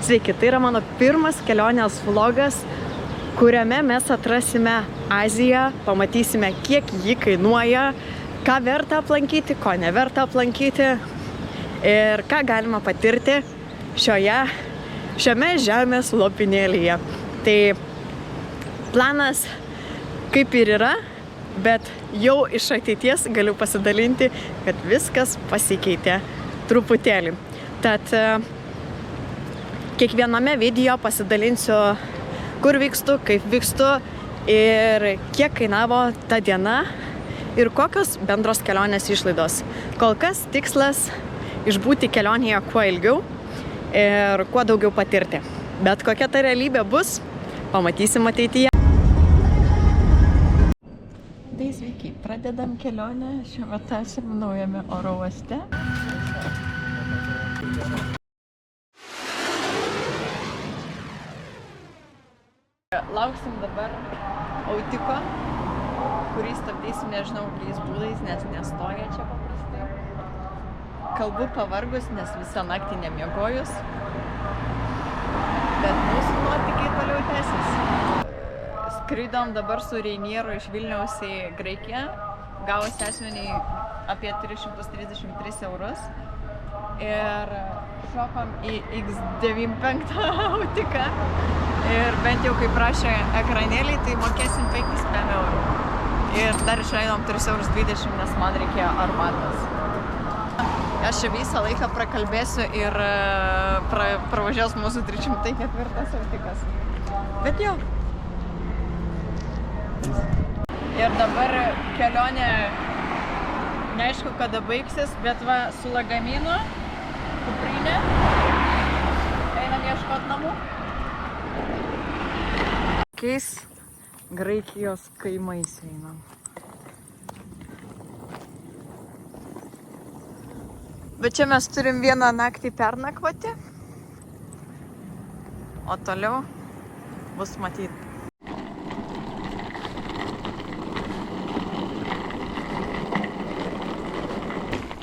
Sveiki, tai yra mano pirmas kelionės vlogas, kuriame mes atrasime Aziją, pamatysime, kiek ji kainuoja, ką verta aplankyti, ko neverta aplankyti ir ką galima patirti šiame žemės lopinėlyje. Tai planas kaip ir yra, bet jau iš ateities galiu pasidalinti, kad viskas pasikeitė truputėlį. Tad kiekviename video pasidalinsiu, kur vykstu, kaip vykstu ir kiek kainavo ta diena ir kokios bendros kelionės išlaidos. Kol kas tikslas išbūti kelionėje kuo ilgiau ir kuo daugiau patirti. Bet kokia ta realybė bus, pamatysim ateityje. Tai sveiki, pradedam kelionę. Šiuo metu esame naujame oro uoste. Lauksim dabar autiko, kurį stabdysim, nežinau, kokiais būdais, nes nestoja čia paprastai. Kalbu pavargus, nes visą naktį nemiegojus. Bet mūsų nuotykiai toliau tęsis. Skridom dabar su Reinieru iš Vilniaus į Graikiją. Gavosi asmeniai apie 333 eurus. Ir šokom į X95 autiką. Ir bent jau kaip prašė ekranėliai, tai mokėsim 5 eurų. Ir dar išleidom 3,20 €, nes man reikėjo arbatos. Aš čia visą laiką prakalbėsiu ir pravažiuos mūsų 304 autikas. Bet jau. Ir dabar kelionė neaišku kada baigsis, bet va su lagaminu, kuprinė, einam ieškot namų. Kokiais Graikijos kaimais einam. Bet čia mes turim vieną naktį pernakvoti, o toliau bus matyti.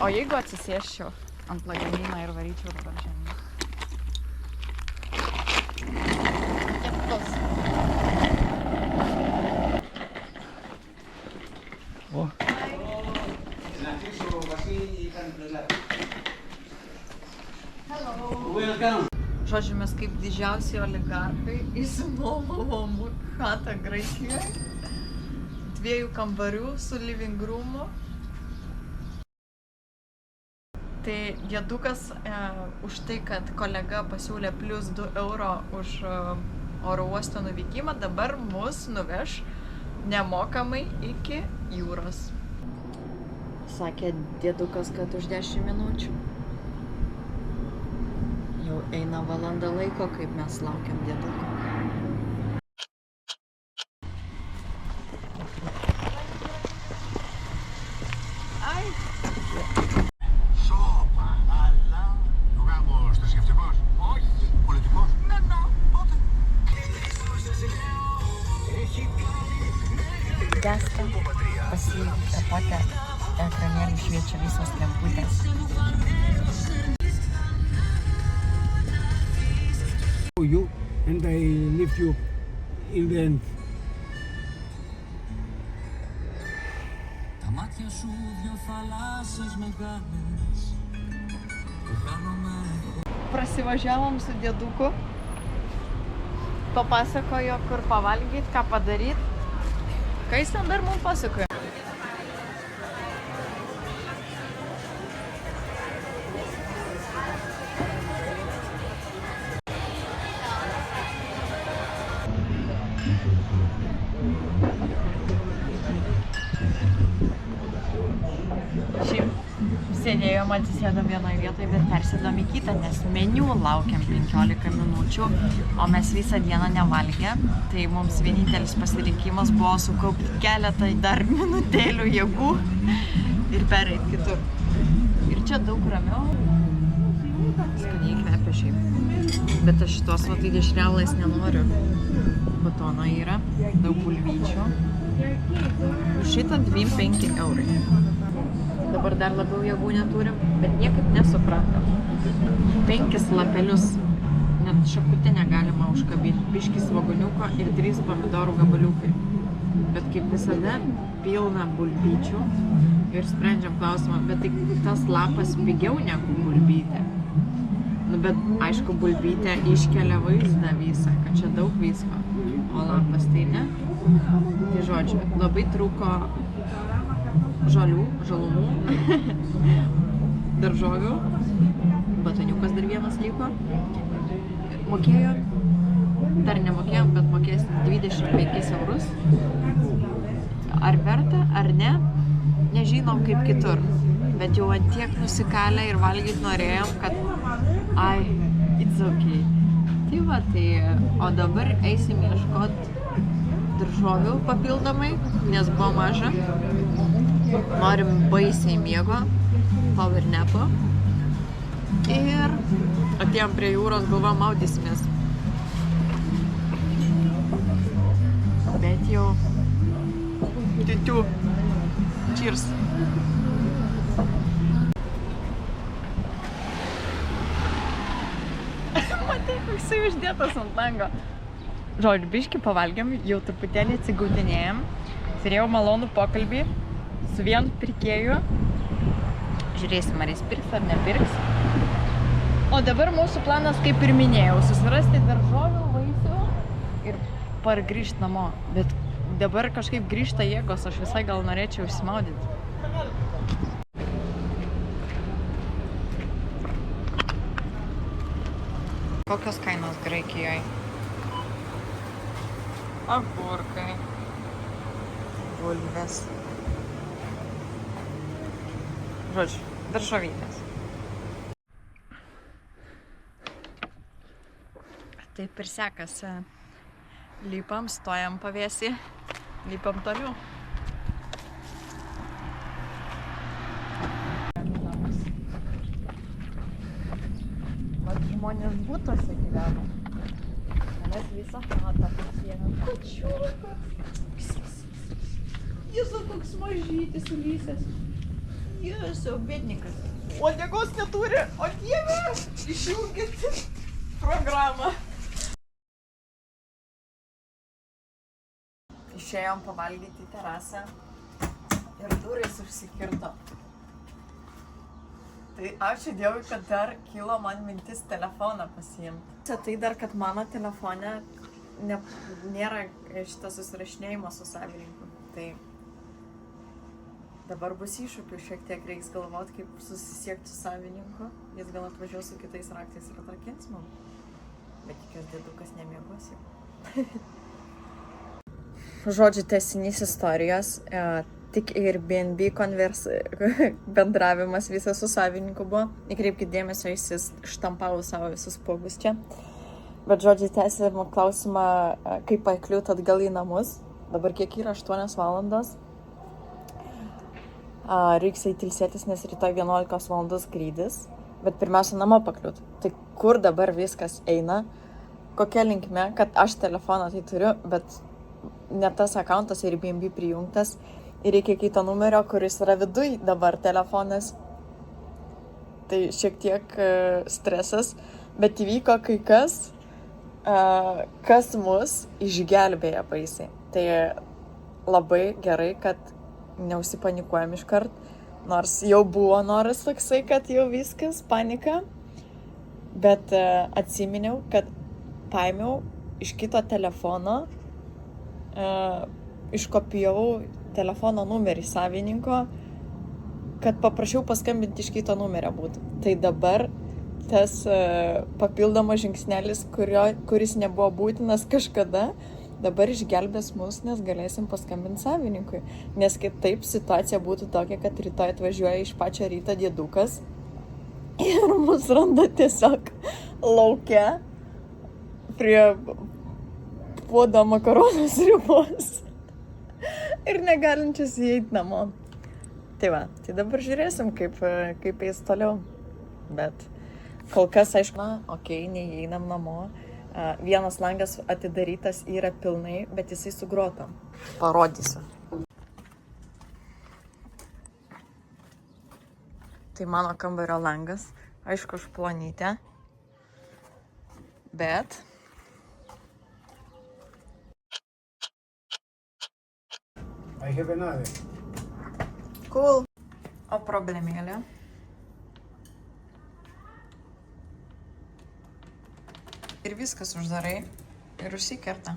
O jeigu atsisėsčiau ant lagamino ir varyčiau dabar žemyn? Žodžiu, mes kaip didžiausi oligarchai išsinuomavom chatą Graikijoje, 2 kambarių su living roomu. Tai diedukas už tai, kad kolega pasiūlė plus 2 € už oro uosto nuvykimą, dabar mus nuveš nemokamai iki jūros. Sakė diedukas, kad už 10 minučių. Jau eina valanda laiko, kaip mes laukiam dieduko. Gesta, pasikapote, ekranėlį šviečia visos lemputės. You and I lift you in the end. Prasivažiavom su dieduku, papasakojo, kur pavalgyti, ką padaryti. Ką jis ten dar mums pasakojo? Šiaip sėdėjom, atsisėdom vienoje vietoje, bet persėdom į kitą, nes meniu laukiam 15 minučių, o mes visą dieną nevalgę. Tai mums vienintelis pasirinkimas buvo sukaupti keletą dar minutėlių jėgų ir pereiti kitur. Ir čia daug ramiau. Skaniai kvepia šiaip. Bet aš šitos va tai dešrelais nenoriu. Batono yra, daug bulvyčių. Už šitą 25 €. Dabar dar labiau jėgų neturim, bet niekaip nesuprantam. 5 lapelius net šakutę negalima užkabinti. Biškis svoguniuko ir 3 pomidorų gabaliukai. Bet kaip visada, pilna bulbyčių ir sprendžiam klausimą, bet tai tas lapas pigiau negu bulbytė. Nu, bet aišku, bulbytė iškelia vaizdą visą, kad čia daug visko, o lapas tai ne. Tai žodžiu, labai trūko žalumų, daržovių, batoniukas dar vienas liko. Mokėjom, dar nemokėjom, bet mokėsim 25 eurus. Ar verta, ar ne, nežinom kaip kitur. Bet jau ant tiek nusikalę ir valgyti norėjom, kad it's okay. Tai va, o dabar eisim ieškot daržovių papildomai, nes buvo maža. Norim baisiai miego, power napo. Ir atėjom prie jūros, galvom maudysimės. Bet jau tiutiu. Cheers. Matai, koks jisai uždėtas ant lango. Žodžiu, biškį pavalgėm, jau truputėlį atsigautinėjom. Turėjau malonų pokalbį su vienu pirkėju. Žiūrėsim, ar jis pirks ar nepirks. O dabar mūsų planas, kaip ir minėjau, susirasti daržovių, vaisių ir pargrįžti namo. Bet dabar kažkaip grįžta jėgos, aš visai gal norėčiau išsimaudyti. Kokios kainos Graikijoje? Agurkai, bulvės. Žodžiu, daržovytės. Taip ir sekasi. Lipam, stojam pavėsį, lipam toliau. Vat žmonės būtuose gyveno. Mes visą chatą pasiėmėm. Kačiukas! Jėzau, koks mažytis ulysės. Jėzau, bėdnikas. Uodegos neturi, o dieve, išjungit programą. Išėjom pavalgyti į terasą ir durys užsikirto. Tai ačiū Dievui, kad dar kilo man mintis telefoną pasiimti. Tai dar, kad mano telefone nėra šitą susirašinėjimo su savininku. Tai dabar bus iššūkių, šiek tiek reiks galvoti, kaip susisiekti su savininku. Jis gal atvažiuos su kitais raktais ir atrakins man. Bet tikiuosi, dėdukas nemiegos jau. Žodžiu, tęsinys istorijos, tik Airbnb bendravimas visas su savininku buvo. Įkreipkite dėmesio, jis štampavo savo visus spuogus čia. Bet žodžiu, tęsime klausimą, kaip pakliūt atgal į namus. Dabar kiek yra? 8 valandos. Reiks įtilsėtis, nes rytoj 11 valandos skrydis. Bet pirmiausia, namo pakliūt. Tai kur dabar viskas eina? Kokia linkme, kad aš telefoną tai turiu, bet ne tas akauntas Airbnb prijungtas ir reikia kito numerio, kuris yra viduj dabar telefonas. Tai šiek tiek stresas, bet įvyko kai kas mus išgelbėja baisiai. Tai labai gerai, kad neužsipanikuojam iškart, nors jau buvo noras toksai, kad jau viskas, panika, bet atsiminiau, kad paėmiau iš kito telefono, iškopijavau telefono numerį savininko, kad paprašiau paskambinti iš kito numerio būtų. Tai dabar tas papildomas žingsnelis, kuris nebuvo būtinas kažkada, dabar išgelbės mus, nes galėsim paskambinti savininkui. Nes kitaip situacija būtų tokia, kad rytoj atvažiuoja iš pačio ryto dėdukas ir mus randa tiesiog lauke prie puodo makaronus ribos ir negalinčius įeiti namo. Tai va, tai dabar žiūrėsim, kaip eis toliau. Bet kol kas, aišku, neįeinam namo. Vienas langas atidarytas yra pilnai, bet jisai su grotom. Parodysiu. Tai mano kambario langas, aišku, užplonytė. Bet I have another. cool. O problemėlė. Ir viskas uždarai ir užsikerta.